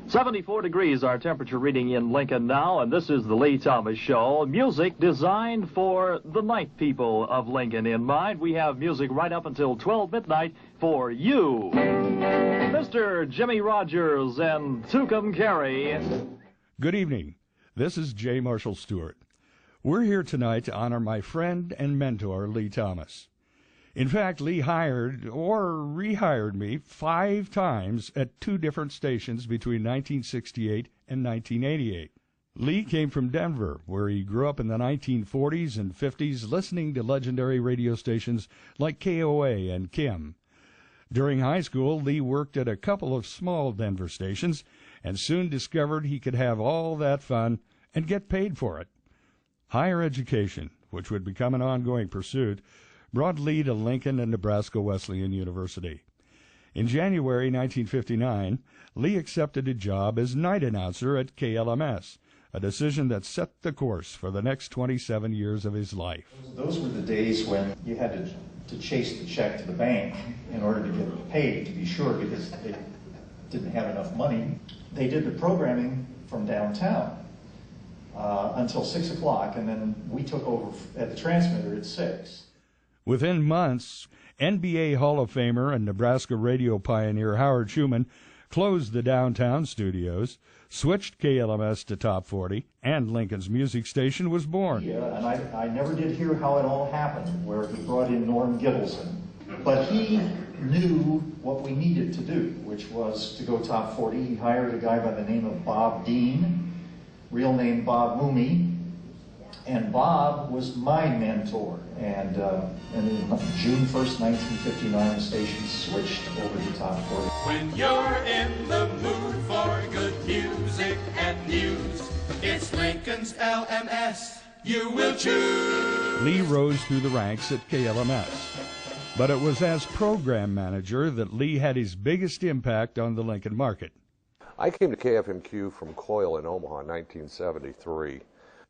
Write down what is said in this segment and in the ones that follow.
74 degrees our temperature reading in Lincoln now, and this is the Lee Thomas Show. Music designed for the night people of Lincoln in mind. We have music right up until 12 midnight for you. Mr. Jimmy Rogers and Tucum Carey. Good evening. This is J. Marshall Stewart. We're here tonight to honor my friend and mentor, Lee Thomas. In fact, Lee hired or rehired me 5 times at 2 different stations between 1968 and 1988. Lee came from Denver, where he grew up in the 1940s and 50s listening to legendary radio stations like KOA and Kim. During high school, Lee worked at a couple of small Denver stations and soon discovered he could have all that fun and get paid for it. Higher education, which would become an ongoing pursuit, brought Lee to Lincoln and Nebraska Wesleyan University. In January 1959, Lee accepted a job as night announcer at KLMS, a decision that set the course for the next 27 years of his life. Those were the days when you had to chase the check to the bank in order to get paid, to be sure, because they didn't have enough money. They did the programming from downtown until 6 o'clock, and then we took over at the transmitter at 6. Within months, NBA Hall of Famer and Nebraska radio pioneer Howard Schuman closed the downtown studios, switched KLMS to Top 40, and Lincoln's music station was born. Yeah, and I never did hear how it all happened, where he brought in Norm Gibbleson. But he knew what we needed to do, which was to go Top 40. He hired a guy by the name of Bob Dean, real name Bob Moomey, and Bob was my mentor. And in June 1st, 1959, the station switched over to Top 40. When you're in the mood for good music and news, it's Lincoln's LMS you will choose. Lee rose through the ranks at KLMS, but it was as program manager that Lee had his biggest impact on the Lincoln market. I came to KFMQ from Coyle in Omaha in 1973.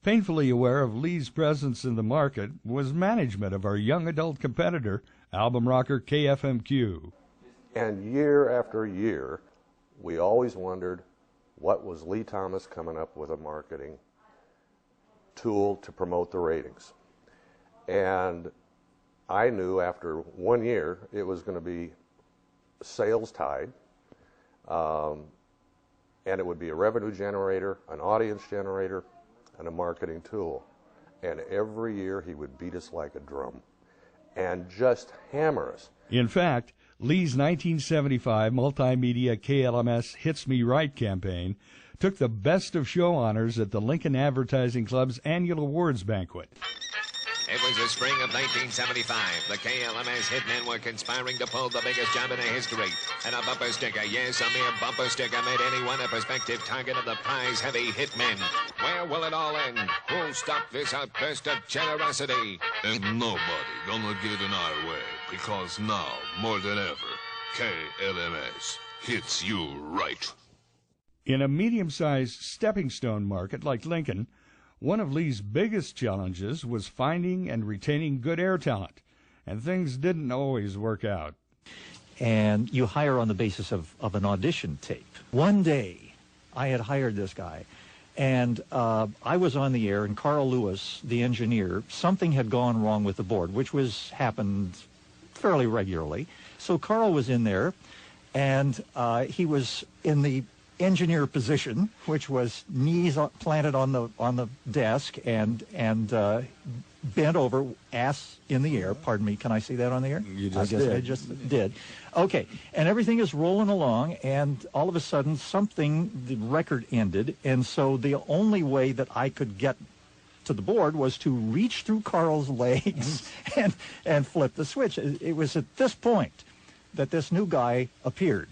Painfully aware of Lee's presence in the market was management of our young adult competitor, album rocker KFMQ. And year after year, we always wondered, what was Lee Thomas coming up with a marketing tool to promote the ratings? And I knew after 1 year it was going to be sales tied, and it would be a revenue generator, an audience generator, and a marketing tool. And every year he would beat us like a drum and just hammer us. In fact, Lee's 1975 multimedia KLMS Hits Me Right campaign took the Best of Show honors at the Lincoln Advertising Club's annual awards banquet. It was the spring of 1975. The KLMS hitmen were conspiring to pull the biggest job in their history. And a bumper sticker, yes, a mere bumper sticker, made anyone a prospective target of the prize-heavy hitmen. Where will it all end? Who'll stop this outburst of generosity? Ain't nobody gonna get in our way, because now, more than ever, KLMS hits you right. In a medium-sized stepping stone market like Lincoln, one of Lee's biggest challenges was finding and retaining good air talent, and things didn't always work out. And you hire on the basis of an audition tape. One day, I had hired this guy, and I was on the air, and Carl Lewis, the engineer, something had gone wrong with the board, which happened fairly regularly. So Carl was in there, and he was in the engineer position, which was knees planted on the desk and bent over, ass in the air. Pardon me, can I see that on the air? You just did. I just did. Okay, and everything is rolling along, and all of a sudden the record ended, and so the only way that I could get to the board was to reach through Carl's legs and flip the switch. It was at this point that this new guy appeared.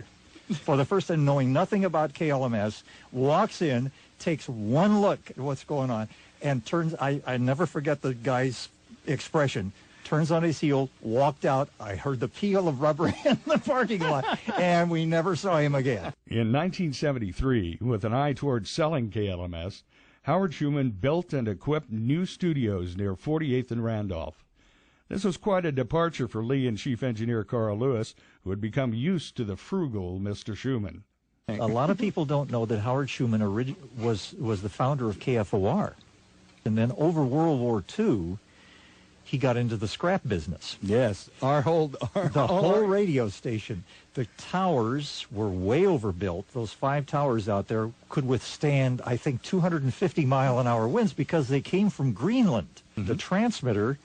For the first time, knowing nothing about KLMS, walks in, takes one look at what's going on, and turns, I never forget the guy's expression, turns on his heel, walked out. I heard the peal of rubber in the parking lot, and we never saw him again. In 1973, with an eye toward selling KLMS, Howard Schuman built and equipped new studios near 48th and Randolph. This was quite a departure for Lee and chief engineer Carl Lewis, who had become used to the frugal Mr. Schuman. A lot of people don't know that Howard Schuman was the founder of KFOR. And then over World War II, he got into the scrap business. Yes, the whole radio station. The towers were way overbuilt. Those 5 towers out there could withstand, I think, 250-mile-an-hour winds because they came from Greenland. Mm-hmm. The transmitter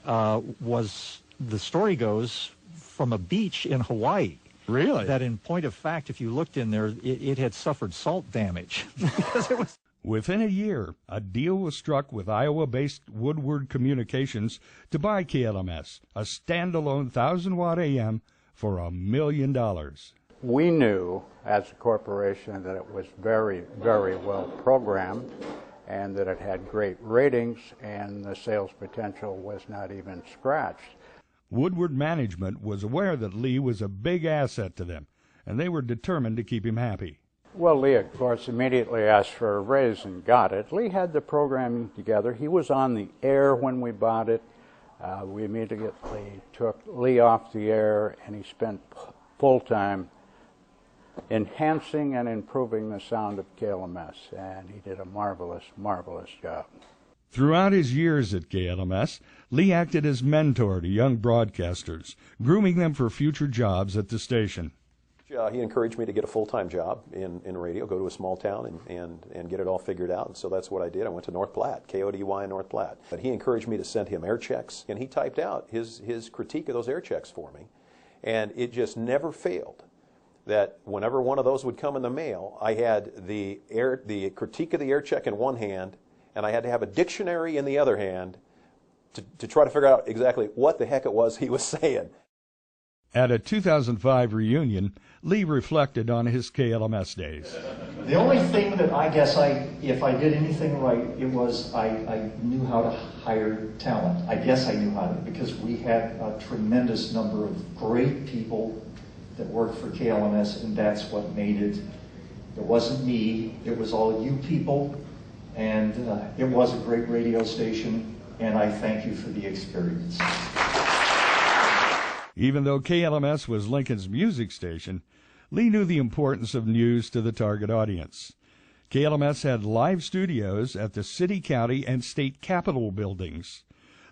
was, the story goes, from a beach in Hawaii. Really? That in point of fact, if you looked in there, it had suffered salt damage. Because it was... Within a year, a deal was struck with Iowa-based Woodward Communications to buy KLMS, a standalone 1,000-watt AM, for $1 million. We knew, as a corporation, that it was very, very well programmed and that it had great ratings and the sales potential was not even scratched. Woodward management was aware that Lee was a big asset to them, and they were determined to keep him happy. Well, Lee, of course, immediately asked for a raise and got it. Lee had the programming together. He was on the air when we bought it. We immediately took Lee off the air, and he spent full-time enhancing and improving the sound of KLMS, and he did a marvelous, marvelous job. Throughout his years at KLMS, Lee acted as mentor to young broadcasters, grooming them for future jobs at the station. He encouraged me to get a full-time job in radio, go to a small town and get it all figured out, and so that's what I did. I went to North Platte, KODY in North Platte. But he encouraged me to send him air checks, and he typed out his critique of those air checks for me, and it just never failed that whenever one of those would come in the mail, I had the critique of the air check in one hand, and I had to have a dictionary in the other hand to try to figure out exactly what the heck it was he was saying. At a 2005 reunion, Lee reflected on his KLMS days. The only thing that I guess if I did anything right, it was I knew how to hire talent. I guess I knew how to, because we had a tremendous number of great people that worked for KLMS, and that's what made it. It wasn't me, it was all you people, and it was a great radio station, and I thank you for the experience. Even though KLMS was Lincoln's music station, Lee knew the importance of news to the target audience. KLMS had live studios at the city, county, and state capitol buildings.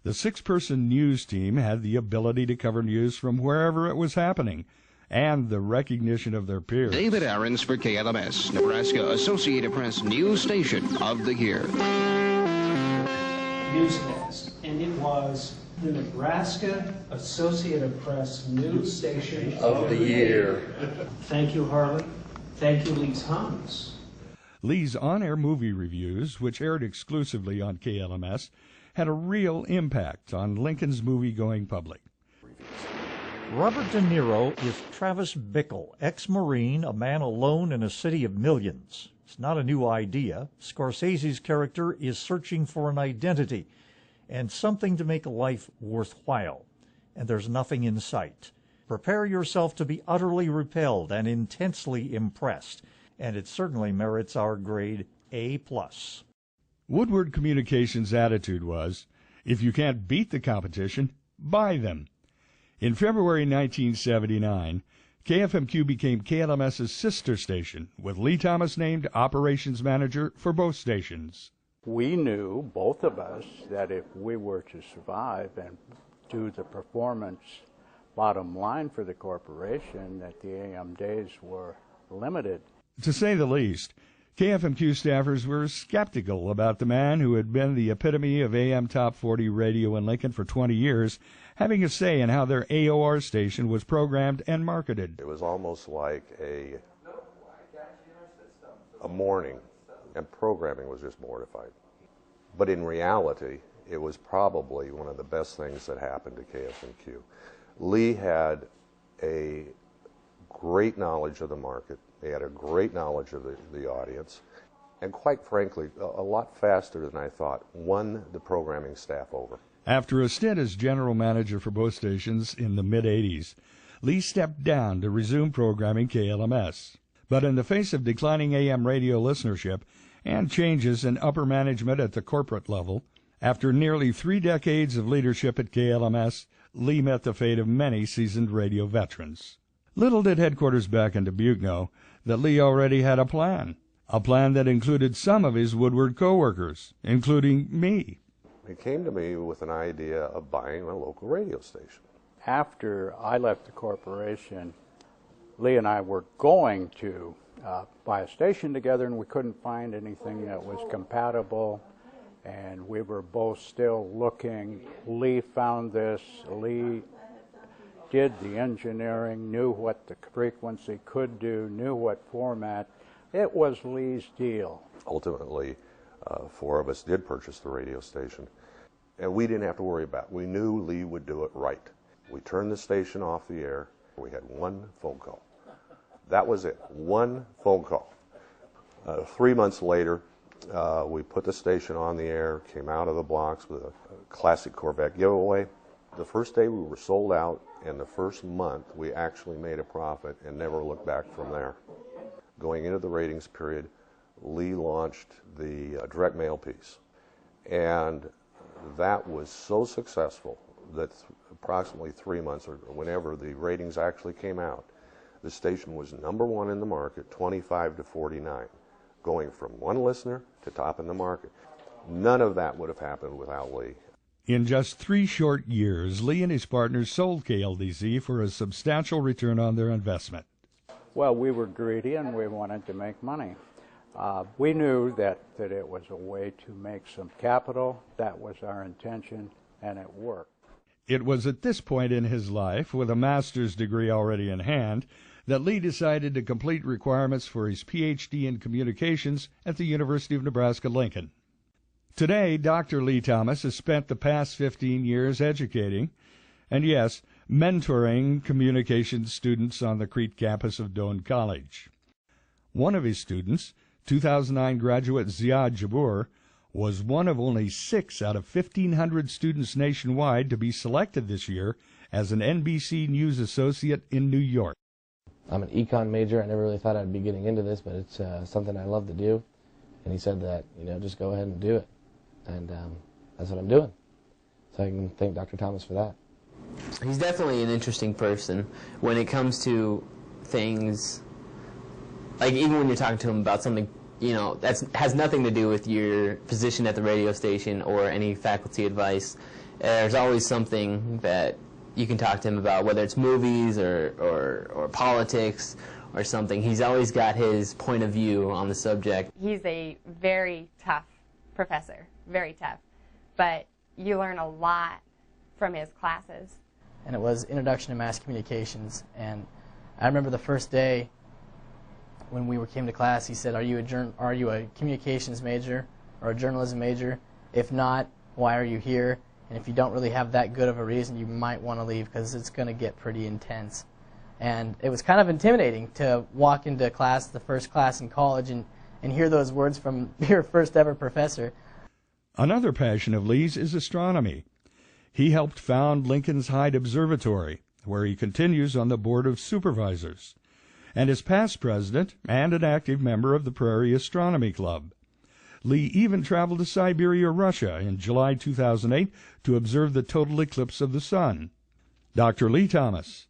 The 6-person news team had the ability to cover news from wherever it was happening, and the recognition of their peers. David Aarons for KLMS, Nebraska Associated Press News Station of the Year. Newscast, and it was the Nebraska Associated Press News Station of the Year. Thank you, Harley. Thank you, Lee Thomas. Lee's on-air movie reviews, which aired exclusively on KLMS, had a real impact on Lincoln's movie-going public. Robert De Niro is Travis Bickle, ex-Marine, a man alone in a city of millions. It's not a new idea. Scorsese's character is searching for an identity and something to make life worthwhile, and there's nothing in sight. Prepare yourself to be utterly repelled and intensely impressed, and it certainly merits our grade A+. Woodward Communications' attitude was, if you can't beat the competition, buy them. In February 1979, KFMQ became KLMS's sister station, with Lee Thomas named operations manager for both stations. We knew, both of us, that if we were to survive and do the performance bottom line for the corporation, that the AM days were limited. To say the least, KFMQ staffers were skeptical about the man who had been the epitome of AM Top 40 radio in Lincoln for 20 years, having a say in how their AOR station was programmed and marketed. It was almost like a morning, and programming was just mortified. But in reality, it was probably one of the best things that happened to KFMQ. Lee had a great knowledge of the market. He had a great knowledge of the audience, and quite frankly, a lot faster than I thought, won the programming staff over. After a stint as general manager for both stations in the mid-'80s, Lee stepped down to resume programming KLMS. But in the face of declining AM radio listenership and changes in upper management at the corporate level, after nearly 3 decades of leadership at KLMS, Lee met the fate of many seasoned radio veterans. Little did headquarters back in Dubuque know that Lee already had a plan that included some of his Woodward co-workers, including me. He came to me with an idea of buying a local radio station. After I left the corporation, Lee and I were going to buy a station together, and we couldn't find anything that was compatible, and we were both still looking. Lee found this. Lee did the engineering, knew what the frequency could do, knew what format. It was Lee's deal. Ultimately, 4 of us did purchase the radio station, and we didn't have to worry about it. We knew Lee would do it right. We turned the station off the air. We had 1 phone call. That was it, 1 phone call. 3 months later, we put the station on the air, came out of the blocks with a classic Corvette giveaway. The first day we were sold out, and the first month we actually made a profit and never looked back from there. Going into the ratings period, Lee launched the direct mail piece, and that was so successful that approximately 3 months, or whenever the ratings actually came out, the station was #1 in the market, 25 to 49, going from 1 listener to top in the market. None of that would have happened without Lee. In just 3 short years, Lee and his partners sold KLDZ for a substantial return on their investment. Well, we were greedy and we wanted to make money. We knew that it was a way to make some capital. That was our intention, and it worked. It was at this point in his life, with a master's degree already in hand, that Lee decided to complete requirements for his Ph.D. in communications at the University of Nebraska-Lincoln. Today, Dr. Lee Thomas has spent the past 15 years educating, and yes, mentoring communications students on the Crete campus of Doane College. One of his students, 2009 graduate Ziad Jabour, was one of only 6 out of 1,500 students nationwide to be selected this year as an NBC News associate in New York. I'm an econ major. I never really thought I'd be getting into this, but it's something I love to do. And he said that, just go ahead and do it. And that's what I'm doing. So I can thank Dr. Thomas for that. He's definitely an interesting person when it comes to things, like even when you're talking to him about something, that has nothing to do with your position at the radio station or any faculty advice. There's always something that you can talk to him about, whether it's movies or politics or something. He's always got his point of view on the subject. He's a very tough professor, very tough, but you learn a lot from his classes. And it was Introduction to Mass Communications, and I remember the first day when we came to class, he said, are you a communications major or a journalism major? If not, why are you here? And if you don't really have that good of a reason, you might want to leave because it's going to get pretty intense. And it was kind of intimidating to walk into class, the first class in college, and hear those words from your first ever professor. Another passion of Lee's is astronomy. He helped found Lincoln's Hyde Observatory, where he continues on the Board of Supervisors, and is past president and an active member of the Prairie Astronomy Club. Lee even traveled to Siberia, Russia in July 2008 to observe the total eclipse of the sun. Dr. Lee Thomas,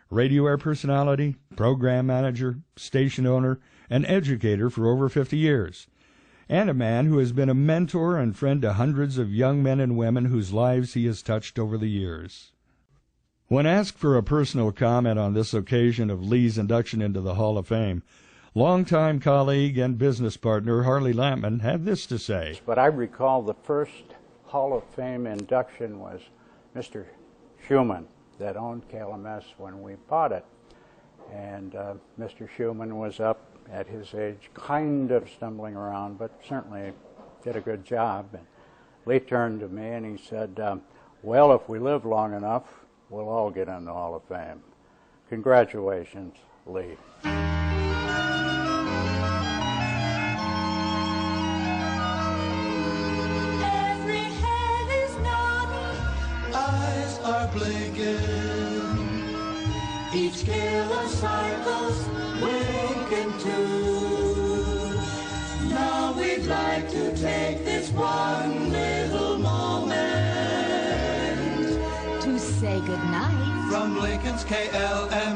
radio air personality, program manager, station owner, and educator for over 50 years, and a man who has been a mentor and friend to hundreds of young men and women whose lives he has touched over the years. When asked for a personal comment on this occasion of Lee's induction into the Hall of Fame, longtime colleague and business partner Harley Lampman had this to say. But I recall the first Hall of Fame induction was Mr. Schumann that owned KLMS when we bought it. And Mr. Schumann was up at his age, kind of stumbling around, but certainly did a good job. And Lee turned to me and he said, well, if we live long enough, we'll all get in the Hall of Fame. Congratulations, Lee. Every head is nodding, eyes are blinking. Each kilocycle's winking too. Now we'd like to take this one little moment to say goodnight from Lincoln's KLMS.